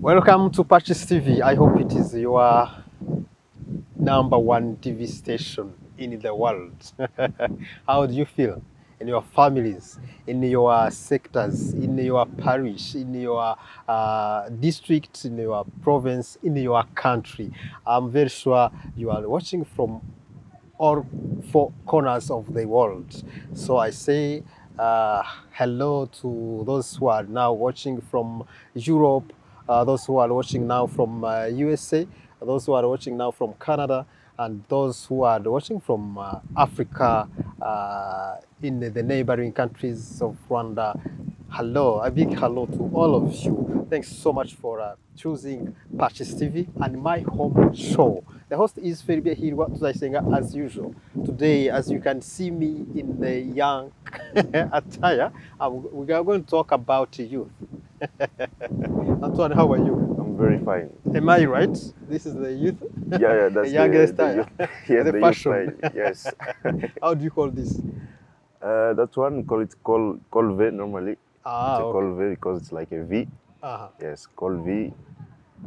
Welcome to PACIS TV. I hope it is your #1 TV station in the world. How do you feel in your families, in your sectors, in your parish, in your district, in your province, in your country? I'm very sure you are watching from all four corners of the world. So I say hello to those who are now watching from Europe, those who are watching now from USA, those who are watching now from Canada, and those who are watching from Africa, in the neighboring countries of Rwanda. Hello, a big hello to all of you. Thanks so much for choosing PACIS TV and my home show. The host is Felipe Hirwa Tuzayisenga as usual. Today, as you can see me in the young attire, we are going to talk about youth. Antoine, how are you? I'm very fine. Am I right? This is the youth? Yeah, that's the youngest the attire. youth. Yeah, the the fashion. youth style. Yes. How do you call this? That one call it col V normally. Ah, It's a okay. col V because it's like a V. Yes, col V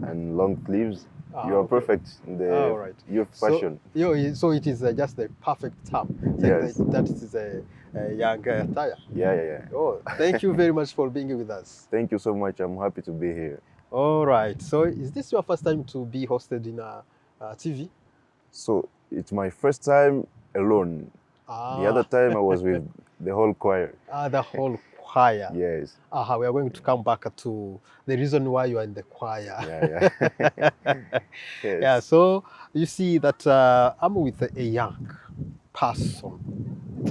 and long sleeves. You are okay. perfect in the All right. youth fashion. So it is just the perfect term. Yes. That is a young attire. Yeah. Oh, thank you very much for being with us. Thank you so much. I'm happy to be here. All right. So is this your first time to be hosted in a TV? So it's my first time alone. The other time I was with the whole choir. The whole choir. Yes. We are going to come back to the reason why you are in the choir. Yeah. Yes. Yeah, so you see that I'm with a young person,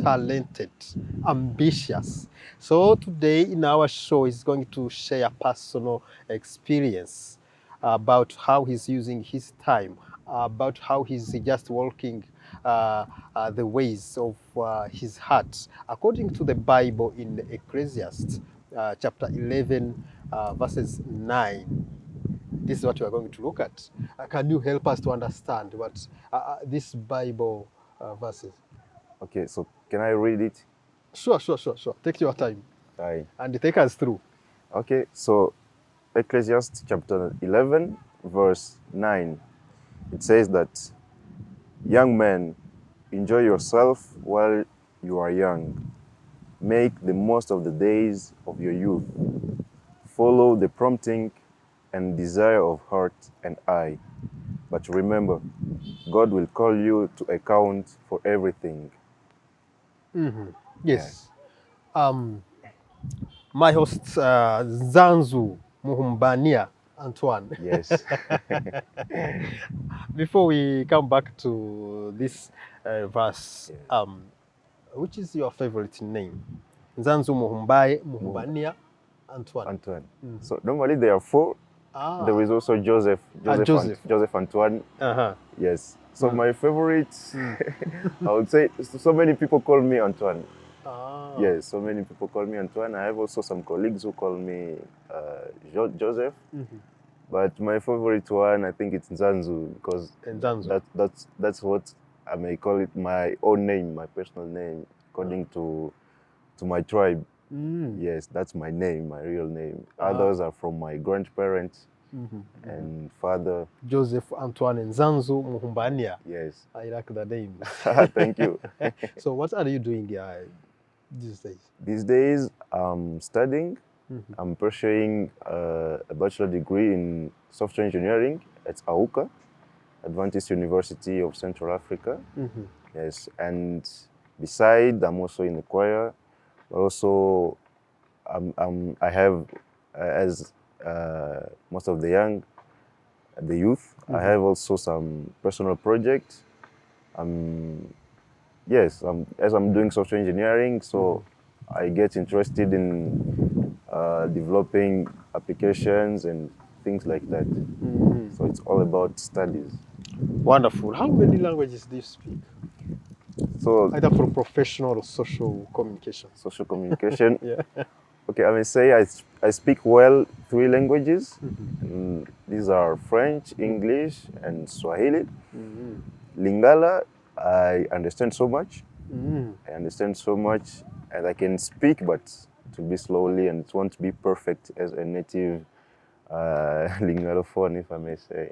talented, ambitious. So today in our show is going to share personal experience about how he's using his time, about how he's just walking the ways of his heart. According to the Bible in Ecclesiastes chapter 11 verses 9, this is what we are going to look at. Can you help us to understand what this Bible verses? Okay, so can I read it? Sure. Take your time Aye. and take us through. Okay, so Ecclesiastes chapter 11, verse 9. It says that, young men, enjoy yourself while you are young. Make the most of the days of your youth. Follow the prompting and desire of heart and eye. But remember, God will call you to account for everything. Yes. My host, Zanzu Muhumbania Antoine. Yes. Before we come back to this verse, Yes. Which is your favorite name? Zanzu Muhumbania Antoine. Antoine. So normally there are four. There is also Joseph. Joseph Antoine. Yes. So my favorite, I would say, so many people call me Antoine. Yes, so many people call me Antoine. I have also some colleagues who call me Joseph. But my favorite one, I think it's Nzanzu, because that's what I may call it, my own name, my personal name, according to my tribe. Yes, that's my name, my real name. Others are from my grandparents and father. Joseph Antoine Nzanzu Muhumbania. Yes. I like the name. Thank you. So what are you doing these days? These days, I'm studying. I'm pursuing a bachelor degree in software engineering at AUKA, Adventist University of Central Africa. Yes, and beside, I'm also in the choir. Also, I have, as most of the youth, I have also some personal projects. Yes, as I'm doing software engineering, so I get interested in developing applications and things like that. So it's all about studies. Wonderful. How many languages do you speak? So either for professional or social communication. Social communication. Yeah. Okay, I may say I speak well 3 languages. These are French, English, and Swahili. Lingala, I understand so much. I understand so much, and I can speak, but to be slowly, and it won't be perfect as a native Lingalophone, if I may say.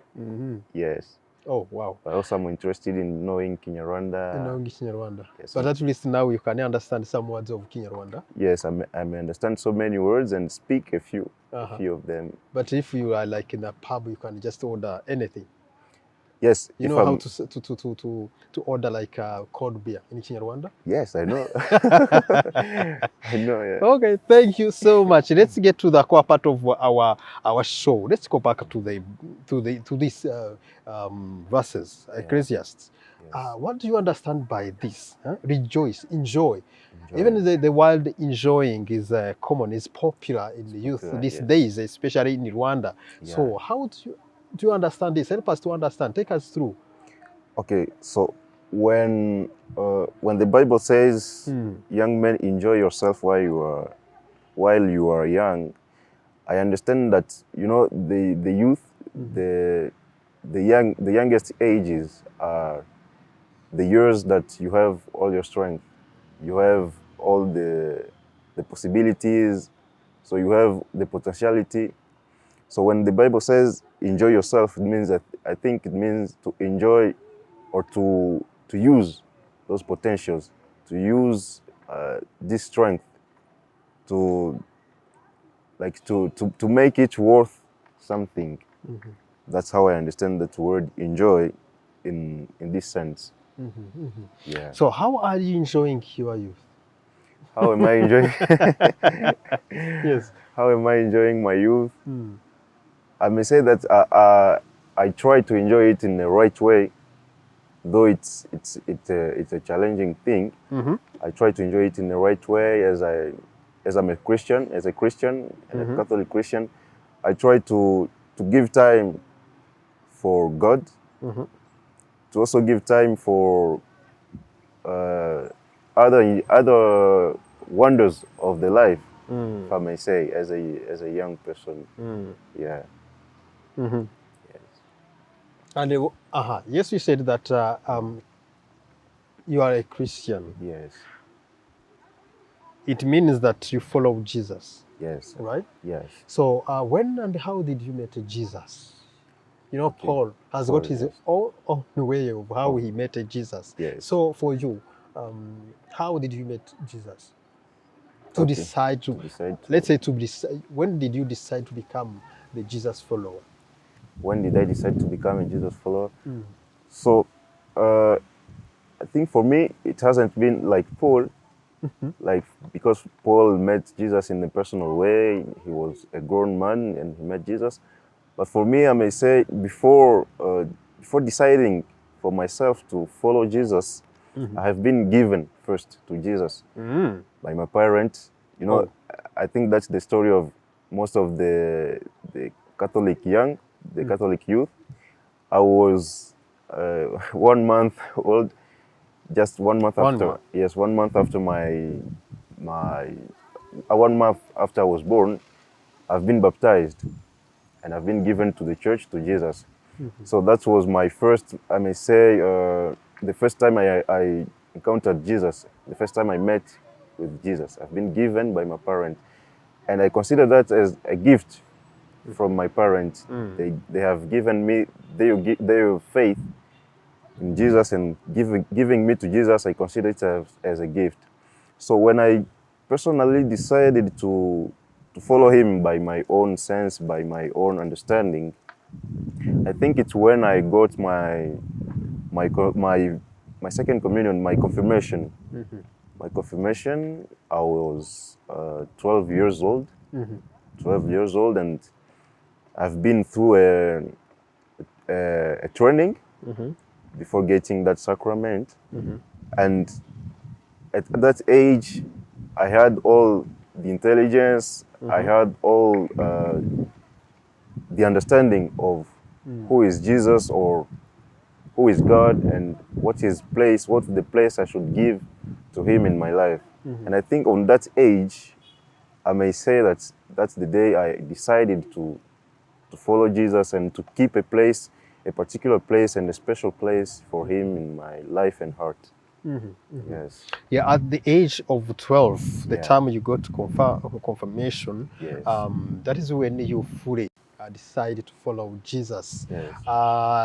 Yes. Oh, wow. But also I'm interested in knowing Kinyarwanda. Knowing Kinyarwanda. Yes, but at least now you can understand some words of Kinyarwanda. Yes, I may understand so many words and speak a few of them. But if you are like in a pub, you can just order anything. Yes. You know how to order like a cold beer in Kinyarwanda? Yes, I know. I know, yeah. Okay, thank you so much. Let's get to the core part of our show. Let's go back to these verses, Ecclesiastes. Yes. What do you understand by this? Rejoice, enjoy. Even the word enjoying is common, is popular in the youth these days, especially in Rwanda. Yeah. So how do you understand this? Help us to understand. Take us through. Okay, so when the Bible says, "Young men, enjoy yourself while you are young," I understand that the youth, the youngest ages are the years that you have all your strength, you have all the possibilities, so you have the potentiality. So when the Bible says enjoy yourself, it means that I think it means to enjoy or to use those potentials, to use this strength to make it worth something. That's how I understand that word enjoy in this sense. Yeah. So how are you enjoying your youth? How am I enjoying? Yes. How am I enjoying my youth? I may say that I try to enjoy it in the right way, though it's a challenging thing. I try to enjoy it in the right way as I'm a Christian, and a Catholic Christian. I try to give time for God, to also give time for other wonders of the life, if I may say, as a young person. Yeah. Yes. And yes, you said that you are a Christian. Yes. It means that you follow Jesus. Yes. Right? Yes. So when and how did you meet Jesus? Paul has got his own way of how he met Jesus. Yes. So for you, how did you meet Jesus? To decide to when did you decide to become the Jesus follower? When did I decide to become a Jesus follower? So I think for me it hasn't been like Paul, because Paul met Jesus in a personal way. He was a grown man and he met Jesus. But for me, I may say before deciding for myself to follow Jesus, I have been given first to Jesus by my parents. I think that's the story of most of the Catholic Catholic youth. I was 1 month old, just 1 month after. Yes, 1 month after 1 month after I was born, I've been baptized, and I've been given to the church, to Jesus. So that was my first, I may say, the first time I encountered Jesus, the first time I met with Jesus. I've been given by my parents, and I consider that as a gift from my parents. They have given me their faith in Jesus, and giving me to Jesus, I consider it as a gift. So when I personally decided to follow him by my own sense, by my own understanding, I think it's when I got my second communion, my confirmation. My confirmation, I was 12 years old. 12 years old, and I've been through a training before getting that sacrament. And at that age, I had all the intelligence, I had all the understanding of who is Jesus or who is God, and what's the place I should give to him in my life. And I think on that age, I may say that that's the day I decided to follow Jesus and to keep a particular place and a special place for him in my life and heart. Yes. Yeah, at the age of 12, the time you got confirmation, yes. That is when you fully decide to follow Jesus. Yes.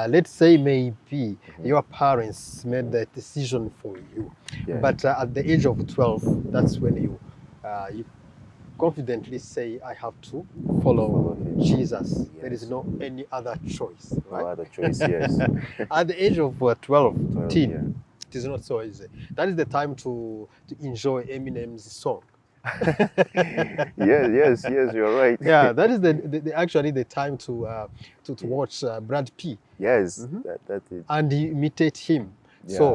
Let's say maybe your parents made that decision for you, but at the age of 12, that's when you confidently say, I have to follow Jesus. Yes. There is no any other choice, right? No other choice, yes. At the age of 12, 13, it is not so easy. That is the time to enjoy Eminem's song. yes, you're right. Yeah, that is actually the time to watch Brad P. Yes, that's it. And imitate him. Yeah, so,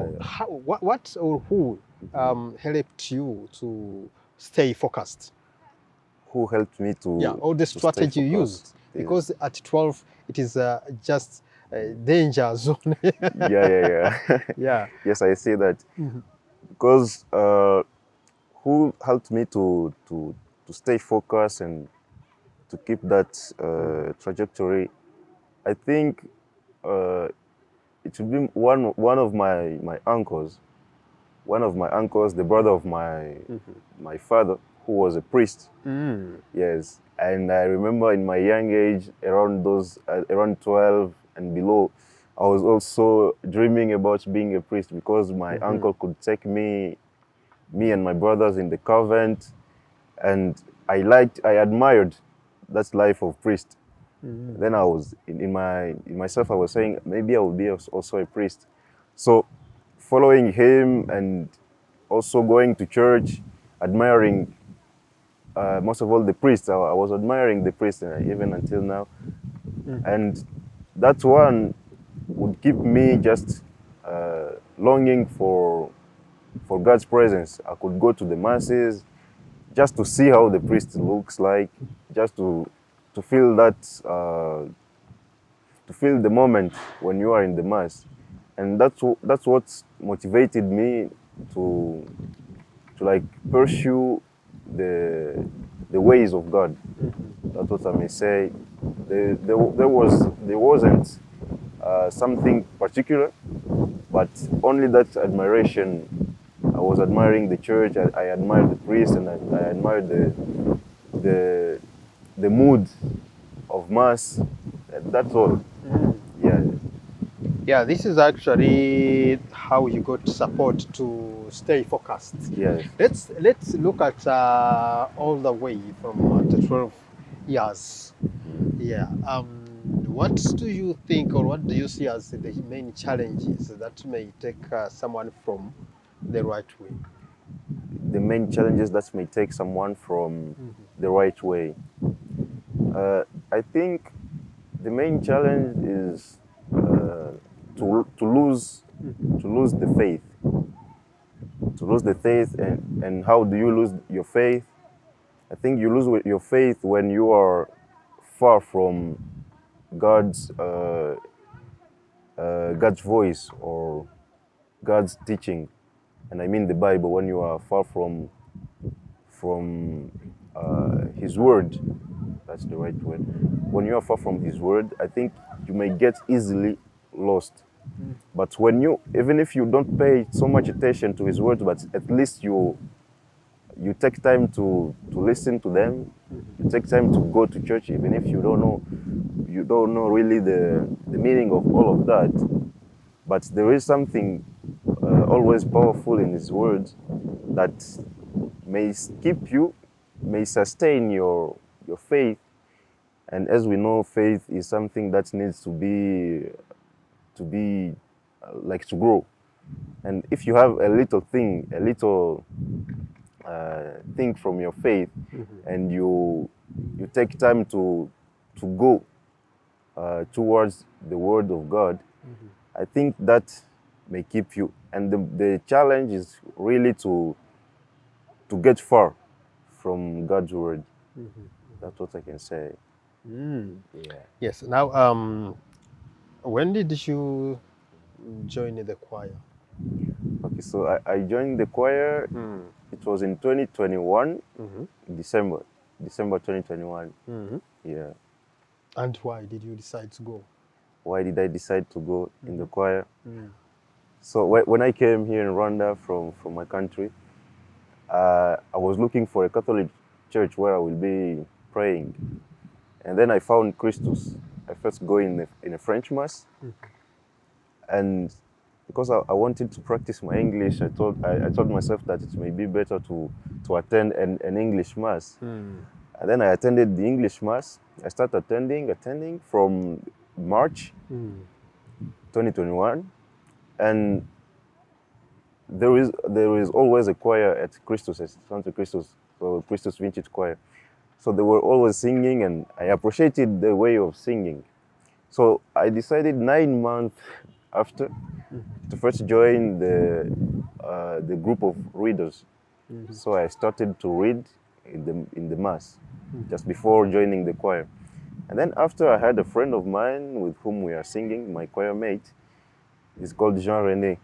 what or who helped you to stay focused? Who helped me to? Yeah, or the strategy you used, because at 12 it is just a danger zone. Yeah. Yes, I see that. Because who helped me to stay focused and to keep that trajectory? I think it should be one of my uncles. One of my uncles, the brother of my father, who was a priest. Yes, and I remember in my young age, around 12 and below, I was also dreaming about being a priest, because my uncle could take me and my brothers in the convent, and I admired that life of priest. Then I was in myself, I was saying maybe I will be also a priest. So following him and also going to church, admiring most of all the priests. I was admiring the priests even until now. And that one would keep me just longing for God's presence. I could go to the masses just to see how the priest looks like, just to feel that, to feel the moment when you are in the mass. And that's what motivated me to like pursue the ways of God. That's what I may say. There wasn't something particular, but only that admiration. I was admiring the church. I admired the priest, and I admired the mood of mass. That's all. Yeah, this is actually how you got support to stay focused. Yes. Let's look at all the way from the 12 years. Yeah. What do you think, or what do you see as the main challenges that may take someone from the right way? The main challenges that may take someone from the right way. I think the main challenge is to lose the faith. To lose the faith, and how do you lose your faith? I think you lose your faith when you are far from God's voice or God's teaching, and I mean the Bible. When you are far from His word, that's the right word. When you are far from His word, I think you may get easily lost. But when even if you don't pay so much attention to His words, but at least you take time to listen to them, you take time to go to church, even if you don't know really the meaning of all of that. But there is something always powerful in His words that may may sustain your faith. And as we know, faith is something that needs to be like to grow. And if you have a little thing from your faith, and you take time to go towards the word of God, I think that may keep you. And the challenge is really to get far from God's word. That's what I can say. Yeah. Yes. Now, when did you join the choir? Okay, so I joined the choir. It was in 2021, December 2021. Yeah. And why did you decide to go? Why did I decide to go in the choir? So when I came here in Rwanda from my country, I was looking for a Catholic church where I will be praying. And then I found Christus. I first go in a French mass. And because I wanted to practice my English, I told myself that it may be better to attend an English mass. And then I attended the English mass. I started attending from March 2021. And there is always a choir at Christus, at Santa Christus, so Christus Vintage Choir. So they were always singing, and I appreciated the way of singing. So I decided 9 months after to first join the group of readers. So I started to read in the mass just before joining the choir. And then after, I had a friend of mine with whom we are singing, my choir mate. He's called Jean René.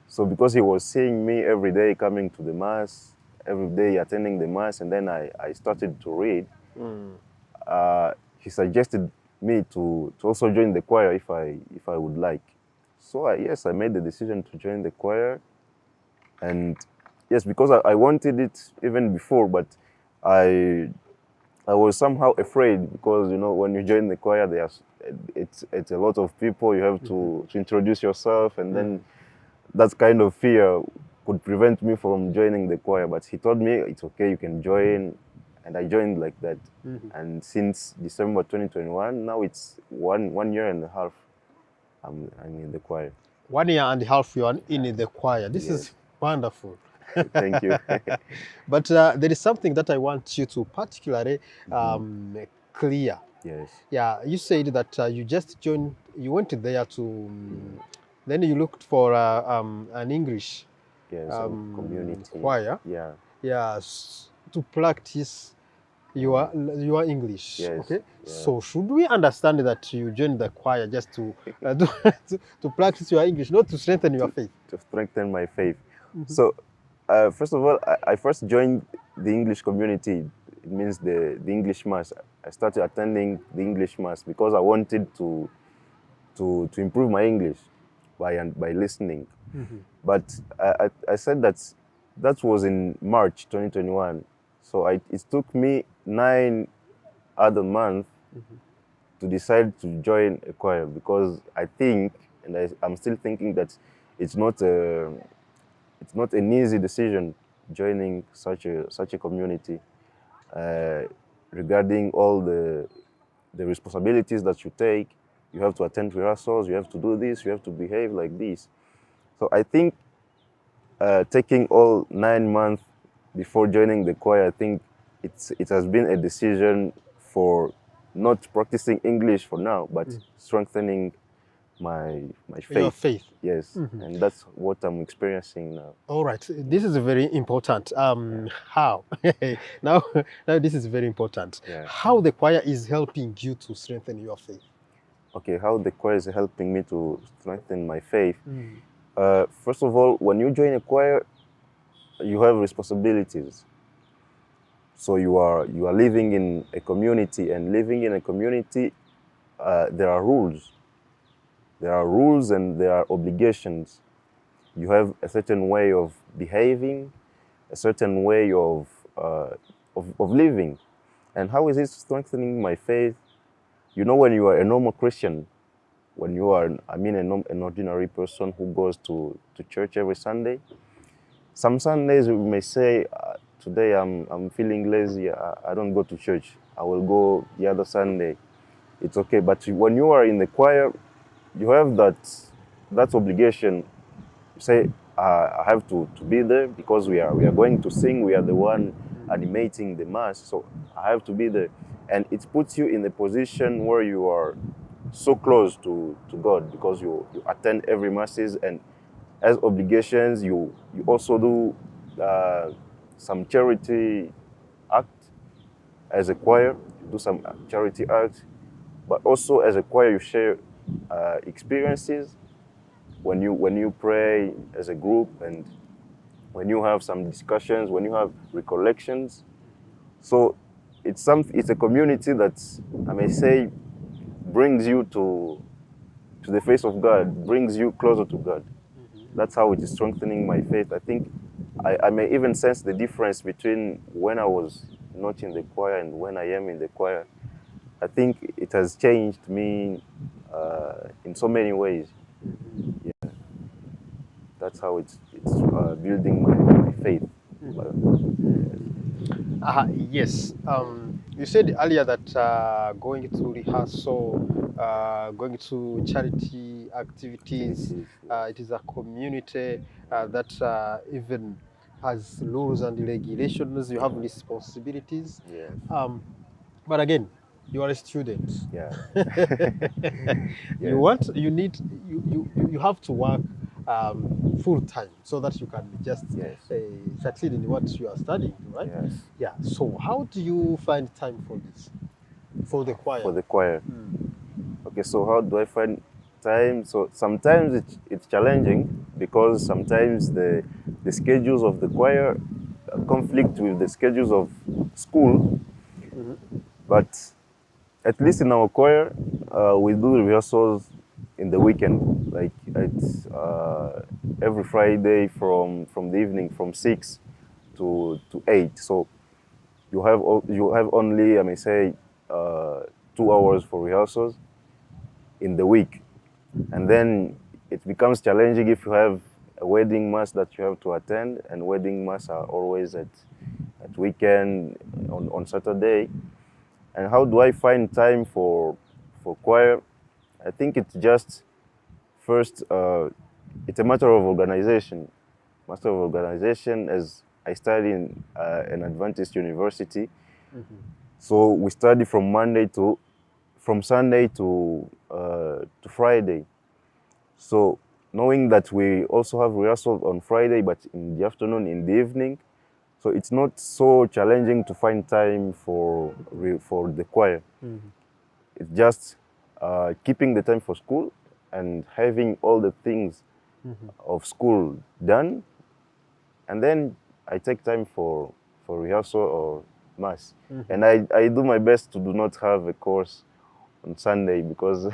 So because he was seeing me every day coming to the mass, every day attending the mass, and then I started to read, he suggested me to also join the choir if I would like. So yes, I made the decision to join the choir. And yes, because I wanted it even before, but I was somehow afraid, because when you join the choir, it's a lot of people. You have to introduce yourself, and then that kind of fear could prevent me from joining the choir. But he told me it's okay, you can join, and I joined like that. And since December 2021, now it's one year and a half. I'm in the choir. 1 year and a half you are in the choir. This is wonderful. Thank you. But there is something that I want you to particularly clear. Yes. Yeah, you said that you just joined, you went there to, then you looked for an English community choir. Yeah. Yeah, to practice your English. Yes. Okay. Yeah. So should we understand that you joined the choir just to to practice your English, not to strengthen your faith? To strengthen my faith. So first of all, I first joined the English community. It means the English mass. I started attending the English mass because I wanted to improve my English by listening. But I said that was in March 2021. So it took me 9 other months to decide to join a choir, because I think, and I'm still thinking, that it's not an easy decision joining such a community, regarding all the responsibilities that you take. You have to attend rehearsals, you have to do this, you have to behave like this. So I think taking all 9 months before joining the choir, I think it has been a decision for not practicing English for now, but strengthening my faith. Your faith. Yes, and that's what I'm experiencing now. All right, this is very important. How? now this is very important. Yeah. How the choir is helping you to strengthen your faith? Okay, how the choir is helping me to strengthen my faith. First of all, when you join a choir, you have responsibilities. So you are living in a community, and living in a community, there are rules. There are rules and there are obligations. You have a certain way of behaving, a certain way of living. And how is it strengthening my faith? When you are a normal Christian, when you are, an ordinary person who goes to church every Sunday, some Sundays we may say, today I'm feeling lazy, I don't go to church. I will go the other Sunday. It's okay. But when you are in the choir, you have that obligation. You say, I have to be there because we are going to sing. We are the one animating the mass, so I have to be there. And it puts you in a position where you are so close to God, because you attend every masses, and as obligations you also do some charity act as a choir. You do some charity act, but also as a choir you share experiences when you pray as a group, and when you have some discussions, when you have recollections. So it's a community that, I may say, brings you to the face of God, brings you closer to God. That's how it is strengthening my faith. I think I may even sense the difference between when I was not in the choir and when I am in the choir. I think it has changed me in so many ways. Yeah, that's how it's building my faith. Yes. You said earlier that going to rehearsal, going to charity activities, it is a community that even has rules and regulations. You have responsibilities. Yes. But again, you are a student. Yeah. You have to work full time so that you can just succeed in what you are studying, right? Yes. Yeah. So how do you find time for this, for the choir? For the choir. Okay. So how do I find time? So sometimes it's challenging because sometimes the schedules of the choir conflict with the schedules of school. But at least in our choir, we do rehearsals in the weekend, like it's every Friday from the evening from 6 to 8. So you have only, I may say, 2 hours for rehearsals in the week, and then it becomes challenging if you have a wedding mass that you have to attend, and wedding mass are always at weekend on Saturday. And how do I find time for choir? I think it's just first, it's a matter of organization. As I study in an Adventist university, so we study from Sunday to Friday. So knowing that we also have rehearsal on Friday, but in the afternoon, in the evening, so it's not so challenging to find time for the choir. It's just keeping the time for school and having all the things of school done, and then I take time for rehearsal or mass. And I do my best to do not have a course on Sunday, because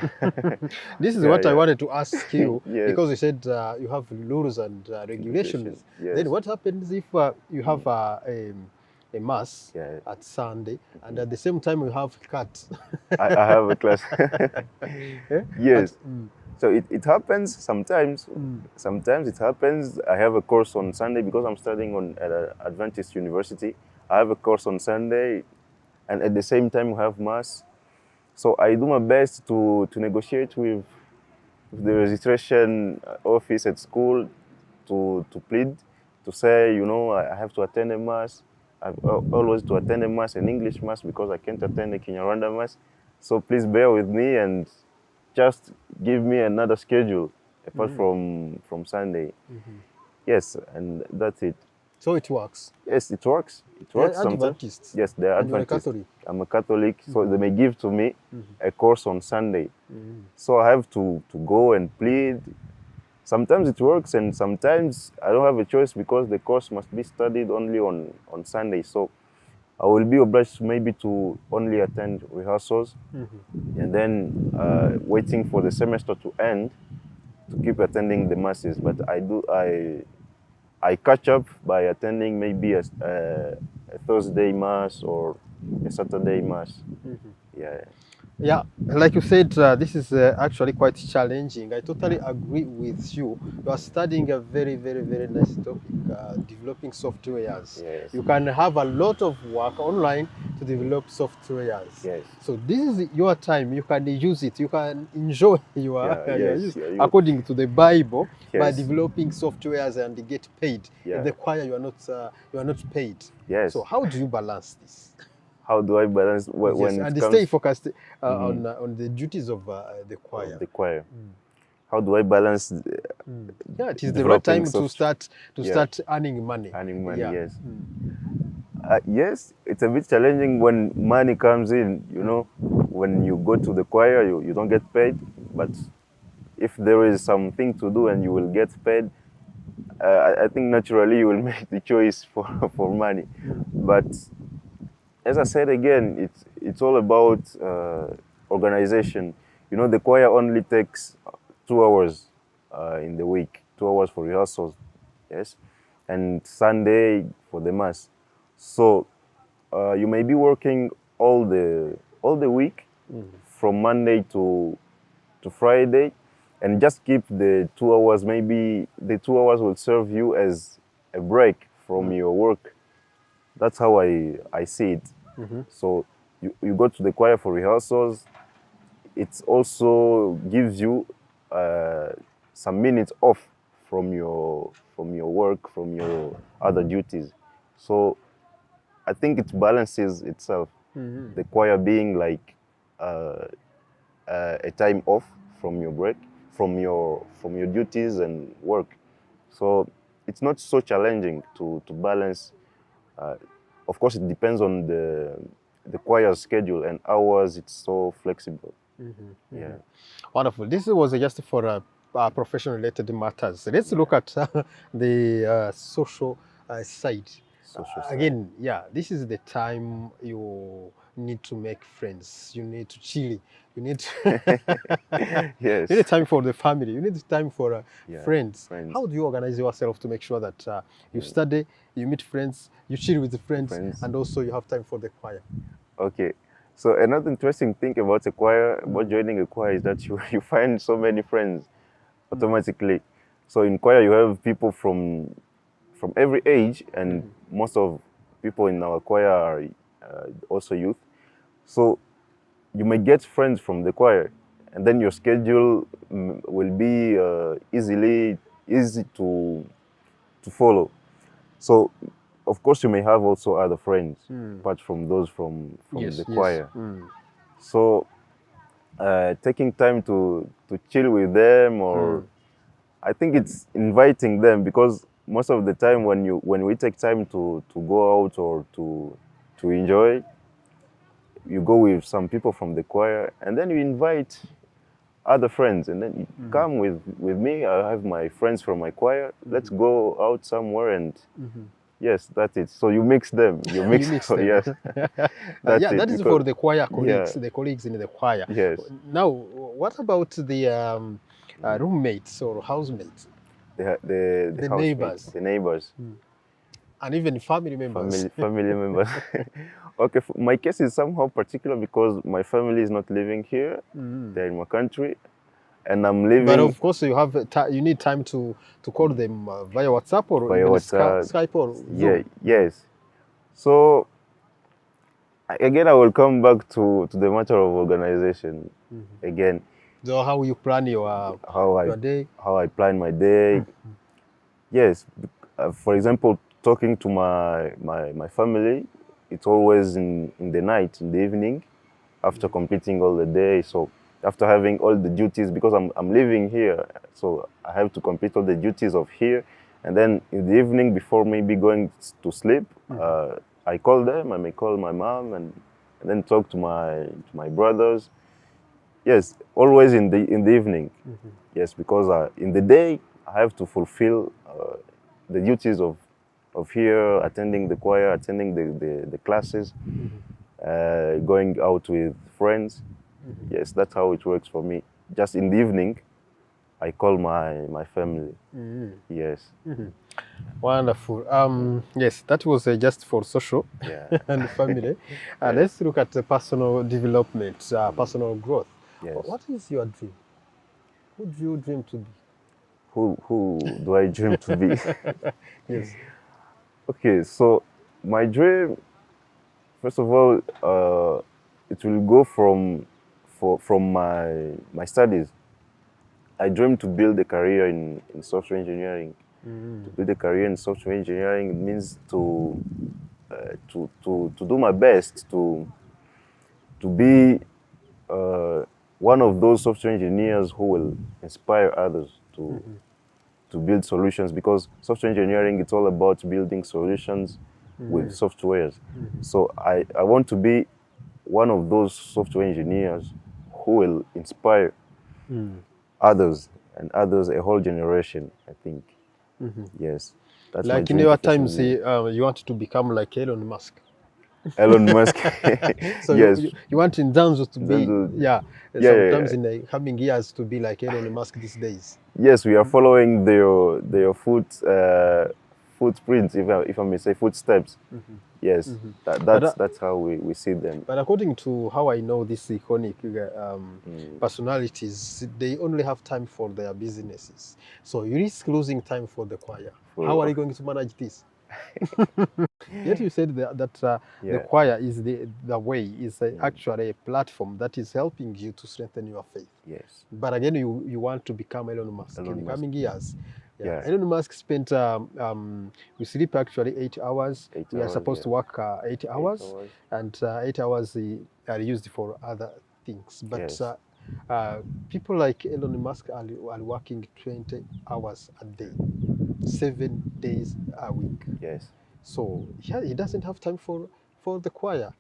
this is what I wanted to ask you. Yes. Because you said you have rules and regulations. Yes. Then what happens if you have a mass at Sunday, and at the same time you have cut? I have a class. Yes. So it happens sometimes. Sometimes it happens. I have a course on Sunday because I'm studying at an Adventist university. I have a course on Sunday, and at the same time we have mass. So I do my best to negotiate with the registration office at school to plead, to say, I have to attend a mass. I've always to attend a mass, an English mass, because I can't attend a Kinyarwanda mass. So please bear with me and just give me another schedule apart from Sunday. Yes, and that's it. So it works. Yes, it works. It works sometimes. Yes, they're Adventists. You're a Catholic. I'm a Catholic, so they may give to me a course on Sunday. So I have to go and plead. Sometimes it works, and sometimes I don't have a choice because the course must be studied only on Sunday. So I will be obliged maybe to only attend rehearsals and then waiting for the semester to end to keep attending the masses. But I catch up by attending maybe a Thursday mass or a Saturday mass. Yeah, like you said, this is actually quite challenging. I totally agree with you. You are studying a very, very, very nice topic, developing softwares. Yes. You can have a lot of work online to develop softwares. Yes. So this is your time. You can use it. You can enjoy your use according to the Bible by developing softwares and get paid. In the choir, you are not paid. Yes. So how do you balance this? How do I balance when and stay focused on the duties of the choir? The choir. How do I balance? It is the right time to start earning money. Earning money, yes. Yes, it's a bit challenging when money comes in. When you go to the choir, you don't get paid. But if there is something to do and you will get paid, I think naturally you will make the choice for money. But as I said again, it's all about organization. The choir only takes 2 hours in the week, 2 hours for rehearsals, yes, and Sunday for the mass. So you may be working all the week, from Monday to Friday, and just keep the 2 hours. Maybe the 2 hours will serve you as a break from your work. That's how I see it. So you go to the choir for rehearsals. It also gives you some minutes off from your work, from your other duties. So I think it balances itself. The choir being like a time off from your break, from your duties and work. So it's not so challenging to balance. Of course, it depends on the choir's schedule and hours. It's so flexible. Yeah. Wonderful. This was just for profession-related matters. Let's look at the social side. Again, yeah, this is the time you need to make friends. You need to chill. You need yes. You need time for the family. You need time for friends. How do you organize yourself to make sure that you study, you meet friends, you chill with the friends, and also you have time for the choir? Okay. So another interesting thing about a choir, about joining a choir, is that you find so many friends automatically. So in choir you have people from every age, and most of people in our choir are also youth. So you may get friends from the choir, and then your schedule will be easy to follow. So of course you may have also other friends apart from those from the choir. So taking time to chill with them, or I think it's inviting them, because most of the time when we take time to go out or to enjoy, you go with some people from the choir, and then you invite other friends, and then you come with me. I have my friends from my choir. Let's go out somewhere, and yes, that's it. So you mix them. You mix them. Yes. That is for the choir colleagues, the colleagues in the choir. Yes. Now, what about the roommates or housemates? The neighbors. The neighbors. And even family members. Family members. Okay, my case is somehow particular because my family is not living here. They're in my country, and I'm living. But of course, you need time to call them via WhatsApp or via even WhatsApp. Skype or Zoom. Yeah, yes. So again, I will come back to the matter of organization again. So how you plan your day? How I plan my day. Yes, for example, talking to my family, it's always in the night, in the evening, after completing all the day. So after having all the duties, because I'm living here, so I have to complete all the duties of here. And then in the evening, before maybe going to sleep, I call them. I may call my mom and then talk to my brothers. Yes, always in the evening. Yes, because in the day I have to fulfill the duties of here, attending the choir, attending the classes, going out with friends. Yes, that's how it works for me. Just in the evening, I call my family. Yes. Wonderful. Yes, that was just for social and family. Let's look at the personal development, personal growth. Yes. What is your dream? Who do you dream to be? Who do I dream to be? Yes. Okay, so my dream, first of all, it will go from my studies. I dream to build a career in software engineering. To build a career in software engineering means to do my best to be one of those software engineers who will inspire others to build solutions, because software engineering, it's all about building solutions with softwares. So I want to be one of those software engineers who will inspire others, and others, a whole generation, I think. Yes. That's like in your times, you want to become like Elon Musk. Elon Musk. So yes. you want in terms to be, sometimes in the coming years to be like Elon Musk these days. Yes, we are following their footprints, if I may say, footsteps. Yes, that's how we see them. But according to how I know these iconic personalities, they only have time for their businesses. So you risk losing time for the choir. How are you going to manage this? Yet you said that the choir is the way, is actually a platform that is helping you to strengthen your faith. Yes. But again, you want to become Elon Musk in the coming years. Yeah. Elon Musk spent, we sleep actually 8 hours. We are supposed to work 8 hours. And 8 hours are used for other things. But people like Elon Musk are working 20 hours a day, 7 days a week. Yes. So he doesn't have time for the choir.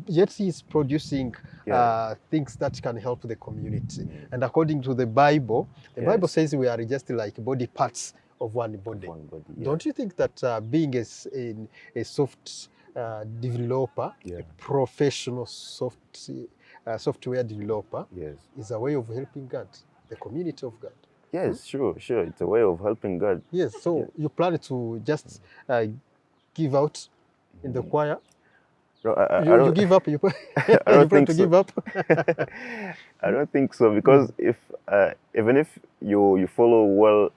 Yet he's producing things that can help the community. And according to the Bible, the Bible says we are just like body parts of one body. Don't you think that being a soft developer, a professional software developer, is a way of helping God, the community of God? Yes, sure. It's a way of helping God. Yes, so you plan to just give out in the choir? No, you give up? You plan to give up? I don't think so, because if even if you follow well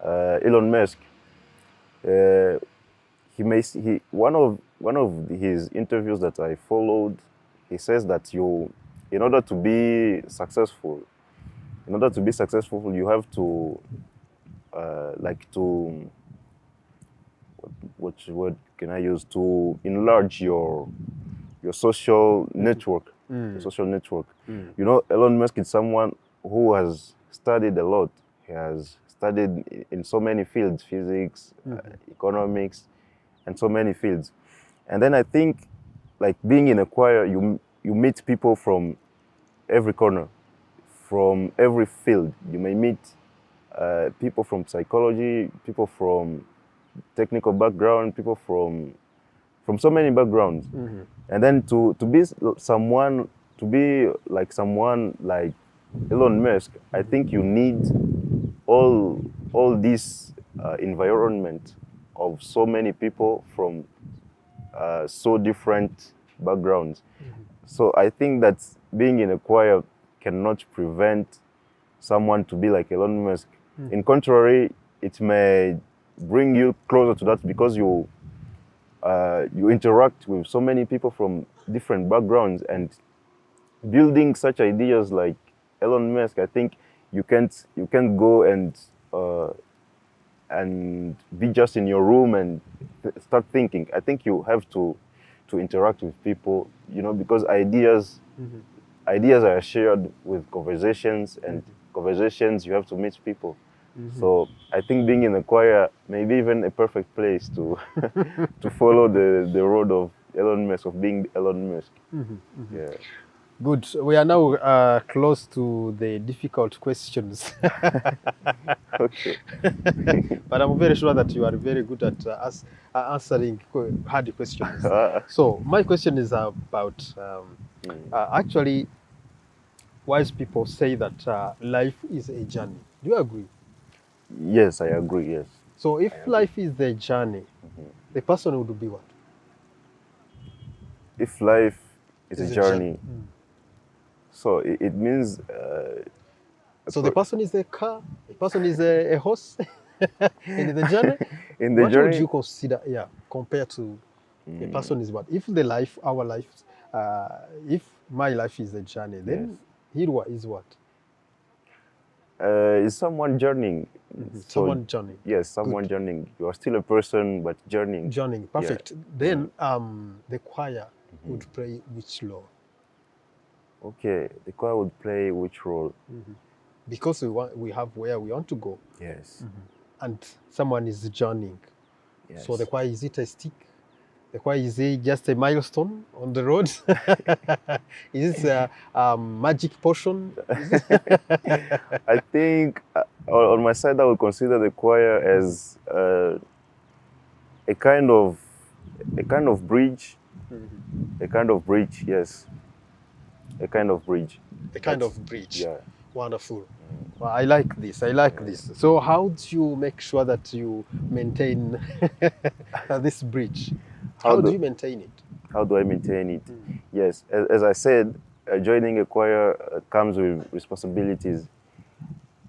Elon Musk, one of his interviews that I followed, he says that in order to be successful, you have to what word can I use, to enlarge your social network. Social network. You know, Elon Musk is someone who has studied a lot. He has studied in so many fields, physics, economics, and so many fields. And then I think, like, being in a choir, you meet people from every corner, from every field. You may meet people from psychology, people from technical background, people from so many backgrounds. And then to be someone like Elon Musk, I think you need all this environment of so many people from so different backgrounds. So I think that being in a choir cannot prevent someone to be like Elon Musk. In contrary, it may bring you closer to that, because you interact with so many people from different backgrounds, and building such ideas like Elon Musk, I think you can't go and be just in your room and start thinking. I think you have to interact with people, you know, because ideas are shared with conversations, and conversations, you have to meet people. So I think being in a choir may be even a perfect place to to follow the road of Elon Musk, of being Elon Musk. Yeah. Good. We are now close to the difficult questions. Okay. But I'm very sure that you are very good at answering hard questions. So my question is about actually, wise people say that life is a journey. Do you agree? Yes, I agree, yes. So if life is the journey, the person would be what? If life is a journey, so it means... so the person is a car, the person is a horse in the journey? In the what journey? Would you consider, compared to the person is what? If the life, our life, if my life is a journey, then Hirwa is what? Is someone journeying. Someone journeying. Yes, someone journeying. You are still a person, but journeying. Journeying, perfect. Then the choir would play which role? Okay, the choir would play which role? Because we have where we want to go. Yes. And someone is journeying. Yes. So the choir, is it a stick? The choir, is it just a milestone on the road? Is it a magic potion? I think on my side, I would consider the choir as a kind of bridge. A kind of bridge, yes. A kind of bridge. A kind of bridge. Yeah. Wonderful. Well, I like this. I like this. So how do you make sure that you maintain this bridge? How do you maintain it? How do I maintain it? Yes, as I said, joining a choir comes with responsibilities.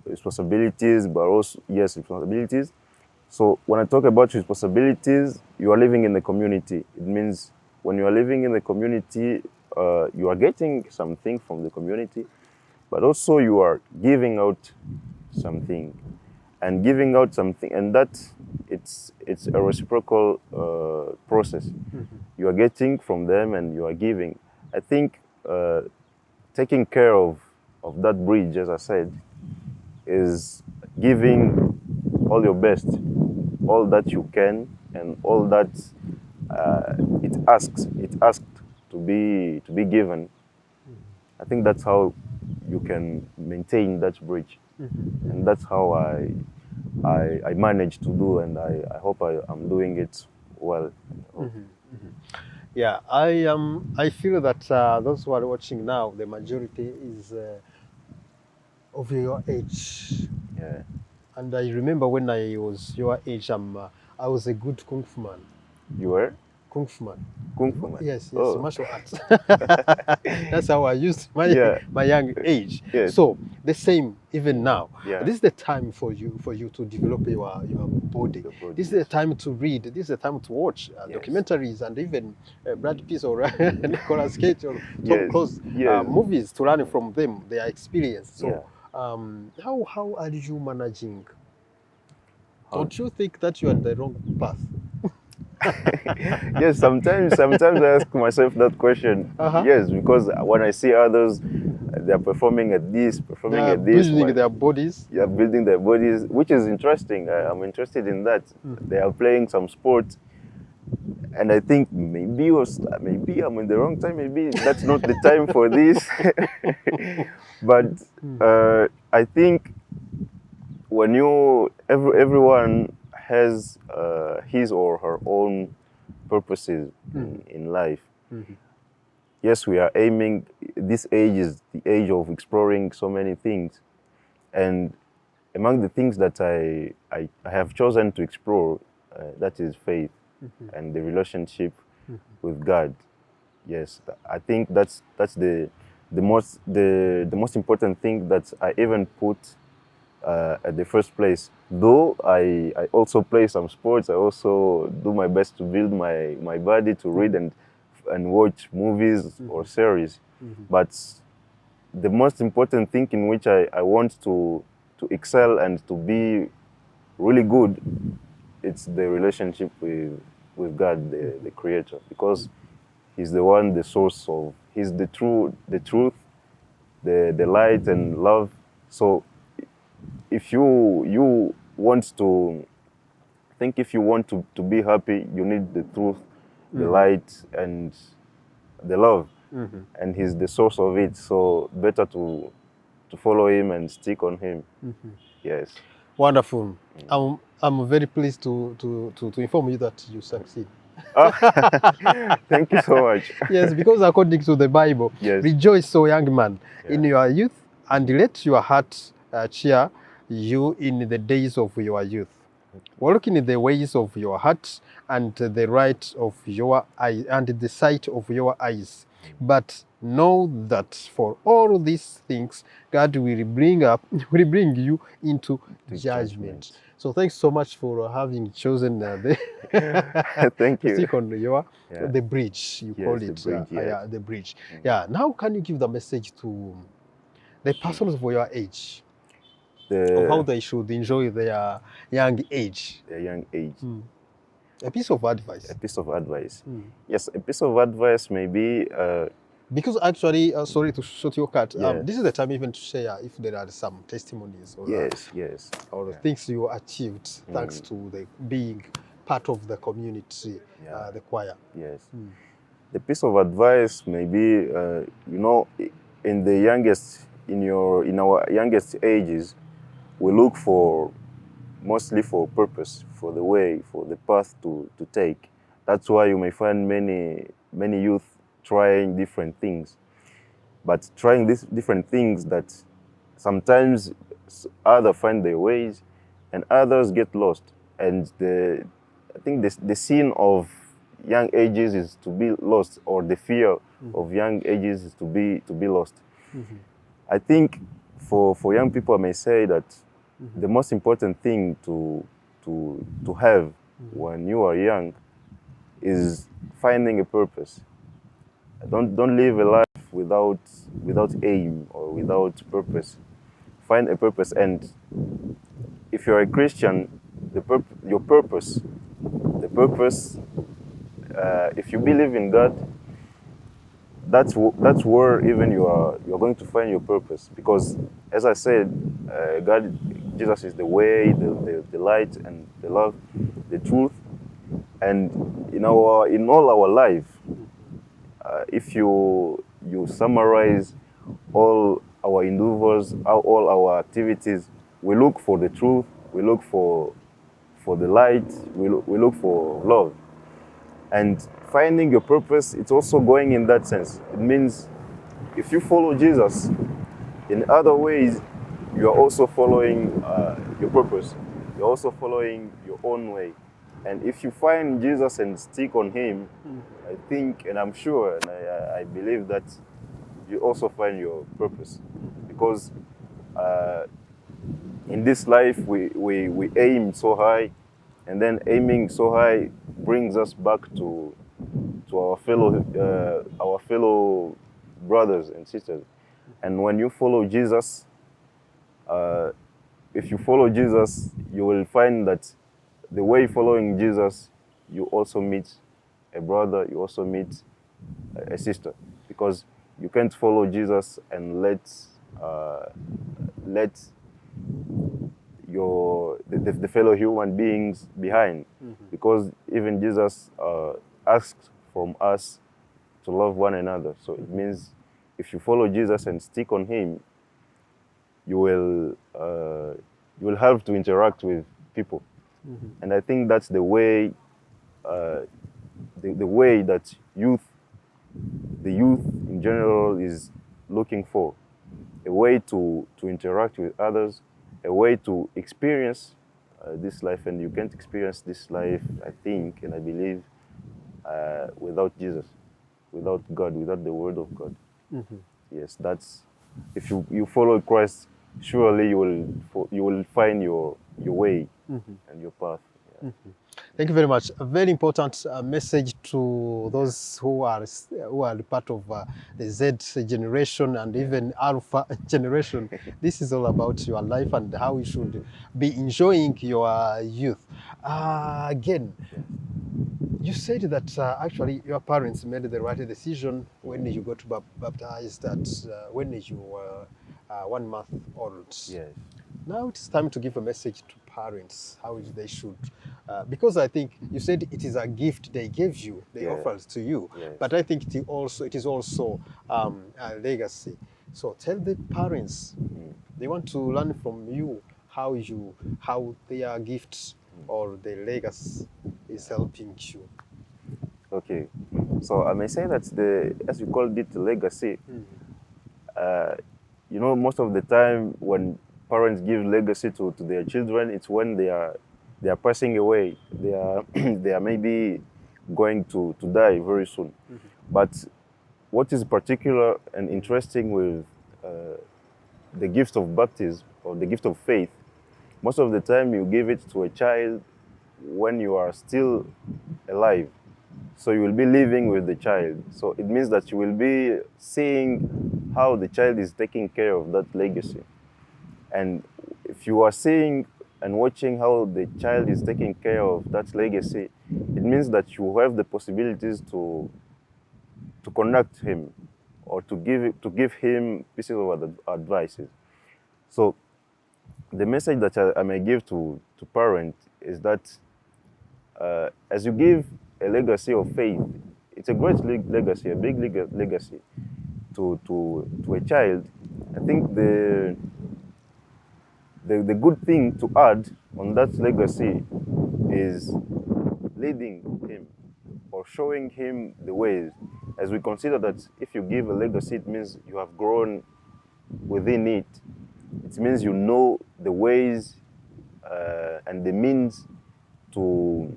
Responsibilities, but also, yes, responsibilities. So when I talk about responsibilities, you are living in the community. It means when you are living in the community, you are getting something from the community, but also you are giving out something. And giving out something, and that it's a reciprocal process. You are getting from them and you are giving. I think taking care of that bridge, as I said, is giving all your best, all that you can, and all that it asks to be given. I think that's how you can maintain that bridge, and that's how I manage to do, and I hope I'm doing it well. Yeah, I feel that those who are watching now, the majority is of your age. Yeah. And I remember when I was your age, I was a good kung fu man. You were? Kung fu man. Kung fu man? Yes, Oh. martial arts. That's how I used my young age. Yes. So the same even now. Yeah. This is the time for you to develop your body. This is the time to read. This is the time to watch documentaries and even Brad Pitt or Nicolas Cage or Tom Cruise movies to learn from them, their experience. So how are you managing? Don't you think that you are on the wrong path? Yes, sometimes I ask myself that question. Yes, because when I see others, they are performing at this, building their bodies. Yeah, building their bodies, which is interesting. I'm interested in that. They are playing some sport, and I think maybe I'm in the wrong time. Maybe that's not the time for this. But I think when everyone has his or her own purposes in life. Yes, we are aiming, this age is the age of exploring so many things. And among the things that I have chosen to explore, that is faith and the relationship with God. Yes, I think that's the most important thing that I even put at the first place. Though I also play some sports, I also do my best to build my body, to read and watch movies or series. But the most important thing in which I want to excel and to be really good, it's the relationship with God, the Creator, because He's the one, the source of, He's the truth, the light and love. So if you want to, I think if you want to be happy, you need the truth, the light, and the love. And He's the source of it. So better to follow Him and stick on Him. Yes. Wonderful. I'm very pleased to inform you that you succeed. Thank you so much. Yes, because according to the Bible, rejoice, O young man, in your youth, and let your heart cheer you in the days of your youth. Walk in the ways of your heart and the right of your eye and the sight of your eyes. But know that for all these things, God will bring you into judgment. So thanks so much for having chosen Thank you. stick on the bridge. You call it the bridge. Yeah. Now, can you give the message to the persons of your age of how they should enjoy their young age? Their young age. A piece of advice. A piece of advice. Yes, a piece of advice may be... because actually, sorry to short your cut, this is the time even to share if there are some testimonies or, or things you achieved thanks to the being part of the community, the choir. Yes. The piece of advice may be, you know, in our youngest ages, we look mostly for purpose, for the way, for the path to take. That's why you may find many youth trying different things, but trying these different things that sometimes others find their ways, and others get lost. And I think the sin of young ages is to be lost, or the fear of young ages is to be lost. I think for young people, I may say that the most important thing to have when you are young is finding a purpose. Don't live a life without aim or without purpose. Find a purpose, and if you're a Christian, your purpose, if you believe in God, that's where even you're going to find your purpose. Because as I said, Jesus is the way, the light, and the love, the truth, and in all our life, if you summarize all our endeavors, all our activities, we look for the truth, we look for the light, we look for love. And finding your purpose, it's also going in that sense. It means if you follow Jesus, in other ways, you are also following your purpose. You're also following your own way. And if you find Jesus and stick on him, I think, and I'm sure, and I believe that you also find your purpose. Because in this life, we aim so high, and then aiming so high brings us back to our fellow brothers and sisters. And when you follow Jesus, if you follow Jesus, you will find that the way following Jesus, you also meet a brother, you also meet a sister, because you can't follow Jesus and let the fellow human beings behind, because even Jesus asks from us to love one another. So it means if you follow Jesus and stick on him, you will have to interact with people. And I think that's the way the way that the youth in general is looking for, a way to interact with others, a way to experience this life. And you can't experience this life, I think, and I believe, without Jesus, without God, without the Word of God. Yes, that's, if you follow Christ, surely you will find your way and your path. Yeah. Thank you very much. A very important message to those who are part of the Z generation and even Alpha generation. This is all about your life and how you should be enjoying your youth. Again, you said that actually your parents made the right decision when you got baptized when you were 1 month old. Yes. Now it's time to give a message to parents, how they should, because I think you said it is a gift they gave you, they offered to you, but I think it is also a legacy. So tell the parents, they want to learn from you how their gifts or their legacy is helping you. Okay, so I may say that as you called it, legacy. You know, most of the time when parents give legacy to their children, it's when they are passing away. They are maybe going to die very soon. But what is particular and interesting with the gift of baptism or the gift of faith, most of the time you give it to a child when you are still alive. So you will be living with the child. So it means that you will be seeing how the child is taking care of that legacy. And if you are seeing and watching how the child is taking care of that legacy, it means that you have the possibilities to conduct him or to give him pieces of advices. So the message that I may give to parents is that as you give a legacy of faith, it's a great legacy, a big legacy to a child. I think the good thing to add on that legacy is leading him or showing him the ways. As we consider that if you give a legacy, it means you have grown within it. It means you know the ways and the means to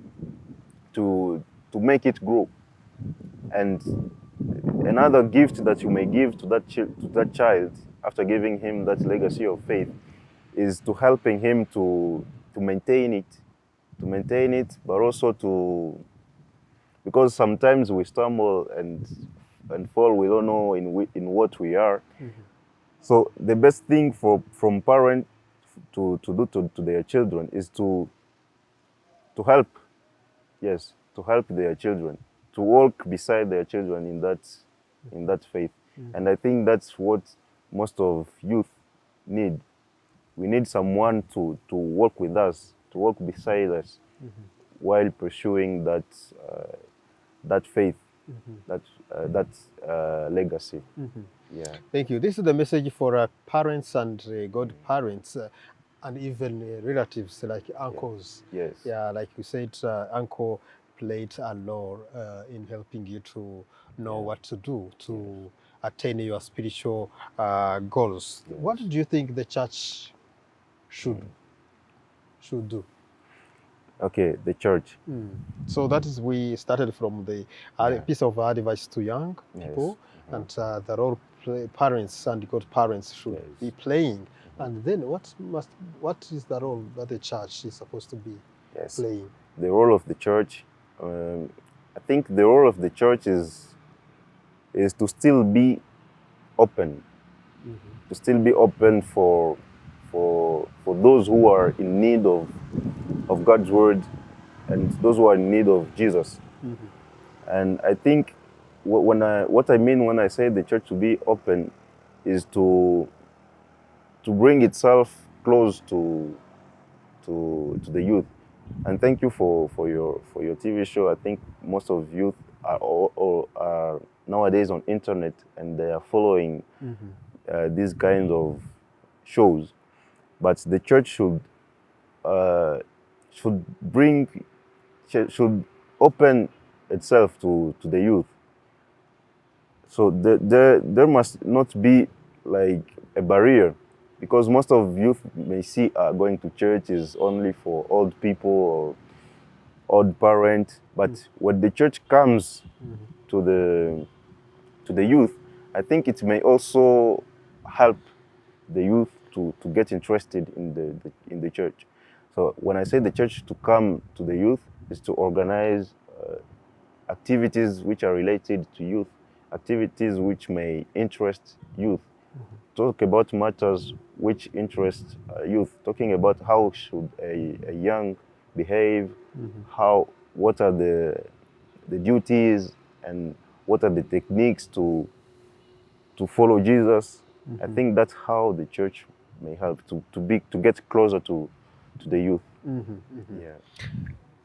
make it grow. And another gift that you may give to that child after giving him that legacy of faith is to helping him to maintain it, but also because sometimes we stumble and fall. We don't know in what we are. So the best thing from parents to do to their children is to help, yes, to help their children, to walk beside their children in that faith. And I think that's what most of youth need. We need someone to walk with us, to walk beside us, while pursuing that faith, that legacy. Yeah. Thank you. This is the message for parents and godparents and even relatives like uncles. Yes. Yeah, like you said, uncle played a role in helping you to know what to do to attain your spiritual goals. Yes. What do you think the church should do? Okay, the church. So that is, we started from the piece of advice to young people, and the role parents and godparents should be playing. And then what is the role that the church is supposed to be playing? The role of the church, I think the role of the church is to still be open, to still be open for those who are in need of God's word and those who are in need of Jesus. And I think what I mean when I say the church to be open is to bring itself close to the youth. And thank you for your TV show. I think most of youth are nowadays on internet and they are following these kind of shows. But the church should open itself to the youth. So there must not be like a barrier, because most of youth may see going to church is only for old people or old parents. But when the church comes to the youth, I think it may also help the youth to get interested in the church. So when I say the church to come to the youth, is to organize activities which are related to youth, activities which may interest youth, talk about matters which interest youth, talking about how should a young behave, what are the duties and what are the techniques to follow Jesus. I think that's how the church may help to get closer to the youth. Yeah.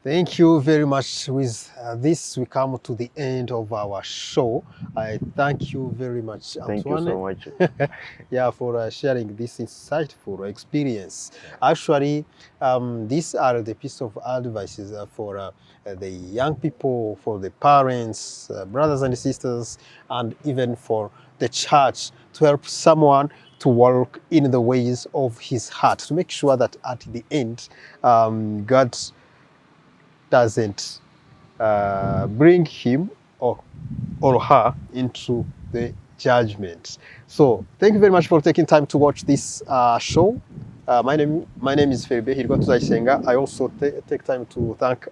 Thank you very much. With this, we come to the end of our show. I thank you very much, Antoine. Thank you so much. Yeah, for sharing this insightful experience. Actually, these are the piece of advices for the young people, for the parents, brothers and sisters, and even for the church, to help someone to walk in the ways of his heart, to make sure that at the end, God doesn't bring him or her into the judgment. So thank you very much for taking time to watch this show. My name is Felipe Hirwa Tuzayisenga. I also take time to thank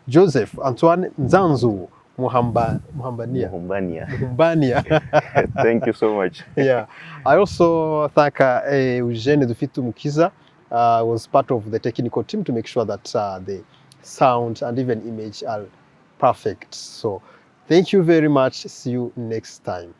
Joseph Antoine Nzanzu Muhambania. Thank you so much. Yeah, I also thank Eugene Dufitu Mukiza, was part of the technical team to make sure that the sound and even image are perfect. So thank you very much. See you next time.